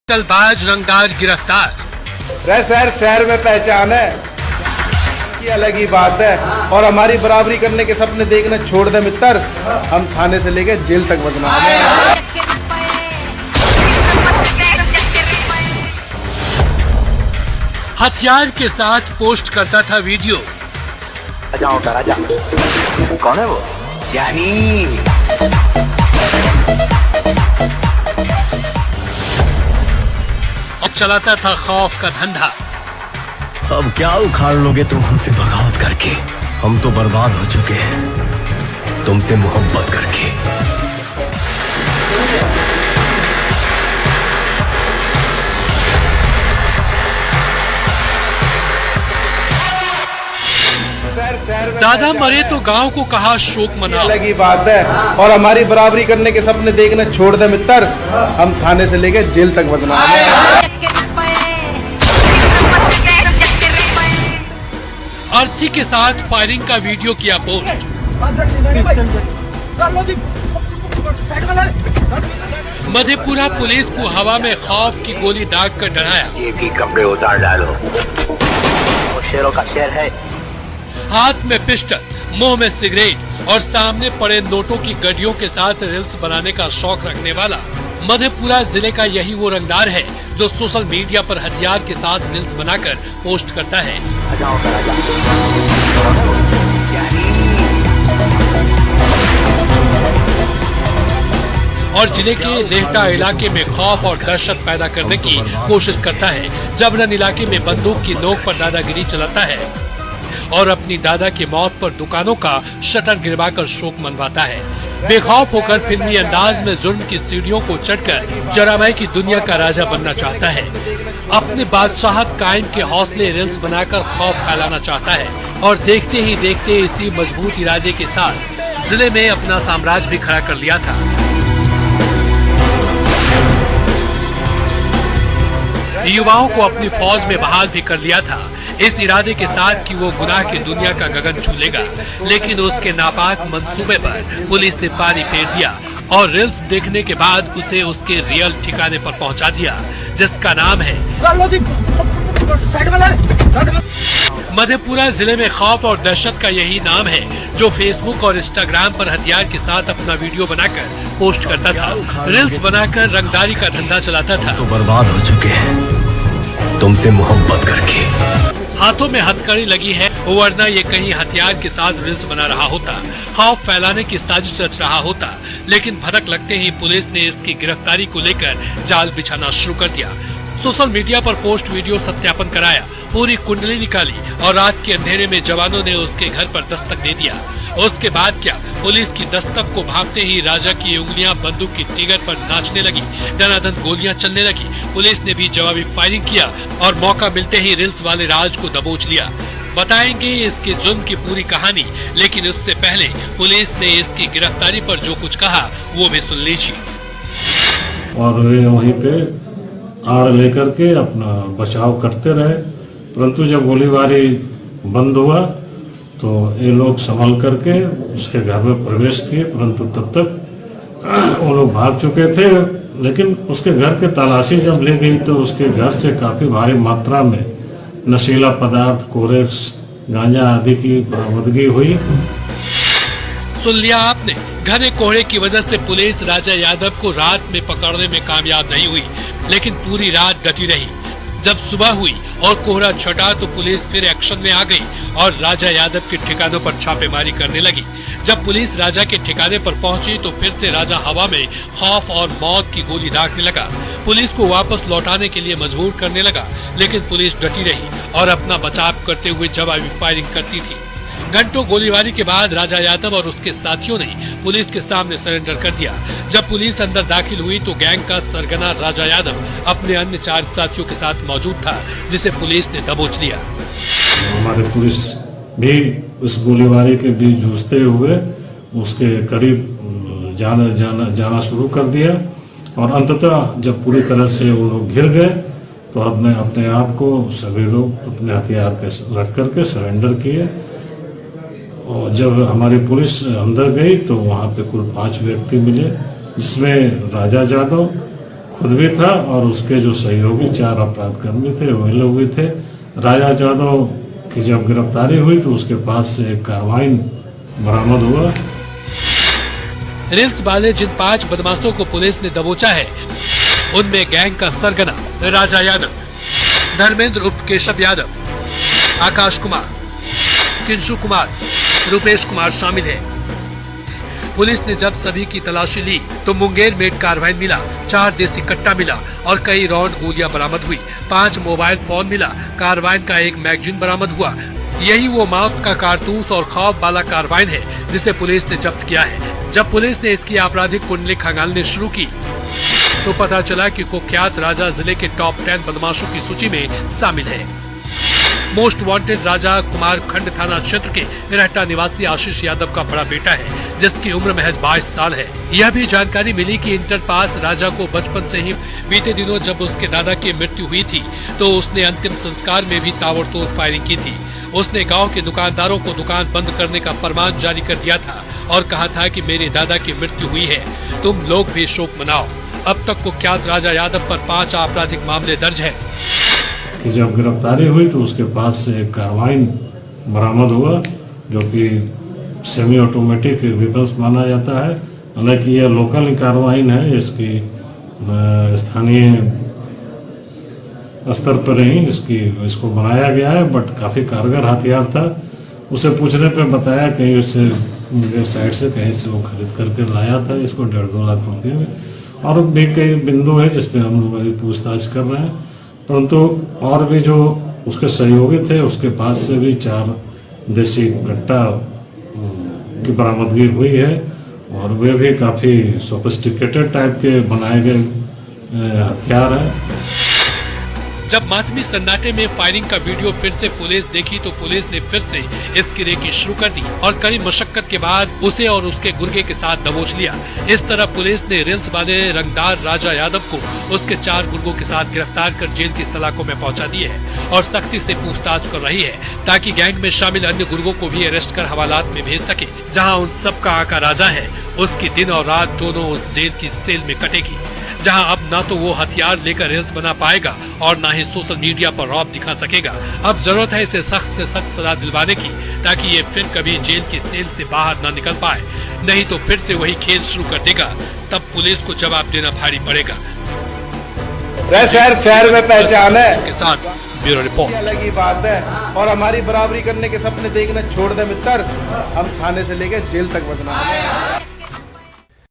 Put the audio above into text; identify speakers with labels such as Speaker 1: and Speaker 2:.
Speaker 1: तलबाज रंगदार गिरफ्तार।
Speaker 2: शहर में पहचान है की अलग ही बात है। और हमारी बराबरी करने के सपने देखना छोड़ दे मित्र, हम थाने से लेकर जेल तक बदनाम है।
Speaker 1: हथियार के साथ पोस्ट करता था वीडियो।
Speaker 3: राजा कौन है वो? जानी।
Speaker 1: और चलाता था खौफ का धंधा।
Speaker 4: अब क्या उखाड़ लोगे तुम हमसे बगावत करके? हम तो बर्बाद हो चुके हैं तुमसे मोहब्बत करके।
Speaker 1: दादा मरे तो गांव को कहा शोक मनाओ।
Speaker 2: अलग ही बात है। और हमारी बराबरी करने के सपने देखना छोड़ दे मित्र, हम थाने से लेकर जेल तक बदनाम है।
Speaker 1: अर्थी के साथ फायरिंग का वीडियो किया पोस्ट। मधेपुरा पुलिस को हवा में खौफ की गोली दाग कर डराया।
Speaker 3: ये भी कपड़े उतार डालो, वो शेरों का शेर है।
Speaker 1: हाथ में पिस्टल, मुंह में सिगरेट और सामने पड़े नोटों की गड्डियों के साथ रील्स बनाने का शौक रखने वाला मधेपुरा जिले का यही वो रंगदार है जो सोशल मीडिया पर हथियार के साथ रील्स बनाकर पोस्ट करता है। और जिले के रेहटा इलाके में खौफ और दहशत पैदा करने की कोशिश करता है। जबरन इलाके में बंदूक की नोक पर दादागिरी चलाता है और अपनी दादा की मौत पर दुकानों का शटर गिरवाकर शोक मनवाता है। बेखौफ होकर फिल्मी अंदाज में जुर्म की सीढ़ियों को चढ़कर जरामय की दुनिया का राजा बनना चाहता है। अपने बादशाहत कायम के हौसले रील्स बनाकर खौफ फैलाना चाहता है और देखते ही देखते इसी मजबूत इरादे के साथ जिले में अपना साम्राज्य भी खड़ा कर लिया था। युवाओं को अपनी फौज में बहाल भी कर लिया था इस इरादे के साथ कि वो गुनाह की दुनिया का गगन छू लेगा। लेकिन उसके नापाक मंसूबे पर पुलिस ने पानी फेर दिया और रील्स देखने के बाद उसे उसके रियल ठिकाने पर पहुंचा दिया, जिसका नाम है मधेपुरा। जिले में खौफ और दहशत का यही नाम है जो फेसबुक और इंस्टाग्राम पर हथियार के साथ अपना वीडियो बनाकर पोस्ट करता था, रील्स बनाकर रंगदारी का धंधा चलाता था।
Speaker 4: तो बर्बाद हो चुके हैं तुमसे मोहब्बत करके।
Speaker 1: हाथों में हथकड़ी लगी है, वरना ये कहीं हथियार के साथ रील्स बना रहा होता, खौफ फैलाने की साजिश रच रहा होता। लेकिन भनक लगते ही पुलिस ने इसकी गिरफ्तारी को लेकर जाल बिछाना शुरू कर दिया। सोशल मीडिया पर पोस्ट वीडियो सत्यापन कराया, पूरी कुंडली निकाली और रात के अंधेरे में जवानों ने उसके घर पर दस्तक दे दिया। उसके बाद क्या, पुलिस की दस्तक को भांपते ही राजा की उंगलियां बंदूक की टिगर पर नाचने लगी, दनादन गोलियां चलने लगी। पुलिस ने भी जवाबी फायरिंग किया और मौका मिलते ही रील्स वाले राज को दबोच लिया। बताएंगे इसके जुर्म की पूरी कहानी, लेकिन उससे पहले पुलिस ने इसकी गिरफ्तारी पर जो कुछ कहा वो भी सुन लीजिए।
Speaker 5: और वे वहीं पे आड़ लेकर के अपना बचाव करते रहे, परंतु जब गोलीबारी बंद हुआ तो ये लोग संभल करके उसके घर में प्रवेश किए, परंतु तब तक वो लोग भाग चुके थे। लेकिन उसके घर के तलाशी जब ले गई तो उसके घर से काफी भारी मात्रा में नशीला पदार्थ, कोरेक्स, गांजा आदि की बरामदगी हुई।
Speaker 1: सुन लिया आपने, घने कोहरे की वजह से पुलिस राजा यादव को रात में पकड़ने में कामयाब नहीं हुई, लेकिन पूरी रात डटी रही। जब सुबह हुई और कोहरा छटा तो पुलिस फिर एक्शन में आ गई और राजा यादव के ठिकानों पर छापेमारी करने लगी। जब पुलिस राजा के ठिकाने पर पहुंची तो फिर से राजा हवा में खौफ और मौत की गोली दागने लगा। पुलिस को वापस लौटाने के लिए मजबूर करने लगा, लेकिन पुलिस डटी रही और अपना बचाव करते हुए जवाबी फायरिंग करती थी। घंटों गोलीबारी के बाद राजा यादव और उसके साथियों ने पुलिस के सामने सरेंडर कर दिया। जब पुलिस अंदर दाखिल हुई तो गैंग का सरगना राजा यादव अपने अन्य 4 साथियों के साथ मौजूद था, जिसे पुलिस ने दबोच लिया।
Speaker 5: हमारे पुलिस भी उस गोलीबारी के बीच जूझते हुए उसके करीब जाना शुरू कर दिया और अंततः जब पूरी तरह से वो लोग घिर गए तो अपने आप को सभी लोग अपने हथियार रख करके सरेंडर किए। और जब हमारी पुलिस अंदर गई तो वहाँ पे कुल 5 व्यक्ति मिले, जिसमें राजा यादव, खुद भी था और उसके जो सहयोगी 4 अपराधकर्मी थे वही लोग भी थे। राजा यादव की जब गिरफ्तारी हुई तो उसके पास से एक कार्बाइन बरामद हुआ।
Speaker 1: रिल्स वाले जिन 5 बदमाशों को पुलिस ने दबोचा है उनमें गैंग का सरगना राजा यादव, धर्मेंद्र उर्फ केशव यादव, आकाश कुमार, किंशु कुमार, रुपेश कुमार शामिल है। पुलिस ने जब सभी की तलाशी ली तो मुंगेर मेड कार्बाइन मिला, 4 देसी कट्टा मिला और कई राउंड गोलियां बरामद हुई। 5 मोबाइल फोन मिला, कार्बाइन का एक मैगजीन बरामद हुआ। यही वो मौत का कारतूस और खौफ वाला कार्बाइन है जिसे पुलिस ने जब्त किया है। जब पुलिस ने इसकी आपराधिक कुंडली खंगालने शुरू की तो पता चला कि कुख्यात राजा जिले के टॉप 10 बदमाशों की सूची में शामिल है। मोस्ट वांटेड राजा कुमार खंड थाना क्षेत्र के रहटा निवासी आशीष यादव का बड़ा बेटा है जिसकी उम्र महज 22 साल है। यह भी जानकारी मिली कि इंटर पास राजा को बचपन से ही बीते दिनों जब उसके दादा की मृत्यु हुई थी तो उसने अंतिम संस्कार में भी ताबड़तोड़ फायरिंग की थी। उसने गांव के दुकानदारों को दुकान बंद करने का फरमान जारी कर दिया था और कहा था कि मेरे दादा की मृत्यु हुई है, तुम लोग भी शोक मनाओ। अब तक कुख्यात राजा यादव पर 5 आपराधिक मामले दर्ज है।
Speaker 5: कि जब गिरफ्तारी हुई तो उसके पास से एक कार्बाइन बरामद हुआ जो कि सेमी ऑटोमेटिक वेपन्स माना जाता है। हालांकि यह लोकल कार्बाइन है, इसकी स्थानीय स्तर पर ही इसको बनाया गया है, बट काफ़ी कारगर हथियार था। उसे पूछने पे बताया कहीं उससे मुंगेर साइड से कहीं से वो खरीद करके लाया था इसको 1.5-2 लाख रुपये में। और भी कई बिंदु है जिसपे हम लोग अभी पूछताछ कर रहे हैं, परंतु और भी जो उसके सहयोगी थे उसके पास से भी 4 देसी कट्टा की बरामदगी हुई है और वे भी काफ़ी सोफिस्टिकेटेड टाइप के बनाए गए हथियार हैं।
Speaker 1: जब मातमी सन्नाटे में फायरिंग का वीडियो फिर से पुलिस देखी तो पुलिस ने फिर से इसकी रेकी शुरू कर दी और कड़ी मशक्कत के बाद उसे और उसके गुर्गे के साथ दबोच लिया। इस तरह पुलिस ने रिल्स वाले रंगदार राजा यादव को उसके 4 गुर्गों के साथ गिरफ्तार कर जेल की सलाखों में पहुंचा दी है और सख्ती से पूछताछ कर रही है ताकि गैंग में शामिल अन्य गुर्गों को भी अरेस्ट कर हवालात में भेज सके। जहाँ उन सब का आका राजा है उसकी दिन और रात दोनों उस जेल की सेल में कटेगी, जहां अब ना तो वो हथियार लेकर रील्स बना पाएगा और ना ही सोशल मीडिया पर रौब दिखा सकेगा। अब जरूरत है इसे सख्त से सख्त सजा दिलवाने की ताकि ये फिर कभी जेल की सेल से बाहर ना निकल पाए, नहीं तो फिर से वही खेल शुरू कर देगा। तब पुलिस को जवाब देना भारी पड़ेगा।
Speaker 2: शहर में पहचान है
Speaker 1: के साथ ब्यूरो रिपोर्ट।
Speaker 2: अलग ही बात है और हमारी बराबरी करने के सपने देखना छोड़ दे मित्र, हम थाने से लेकर जेल तक बदनाम है।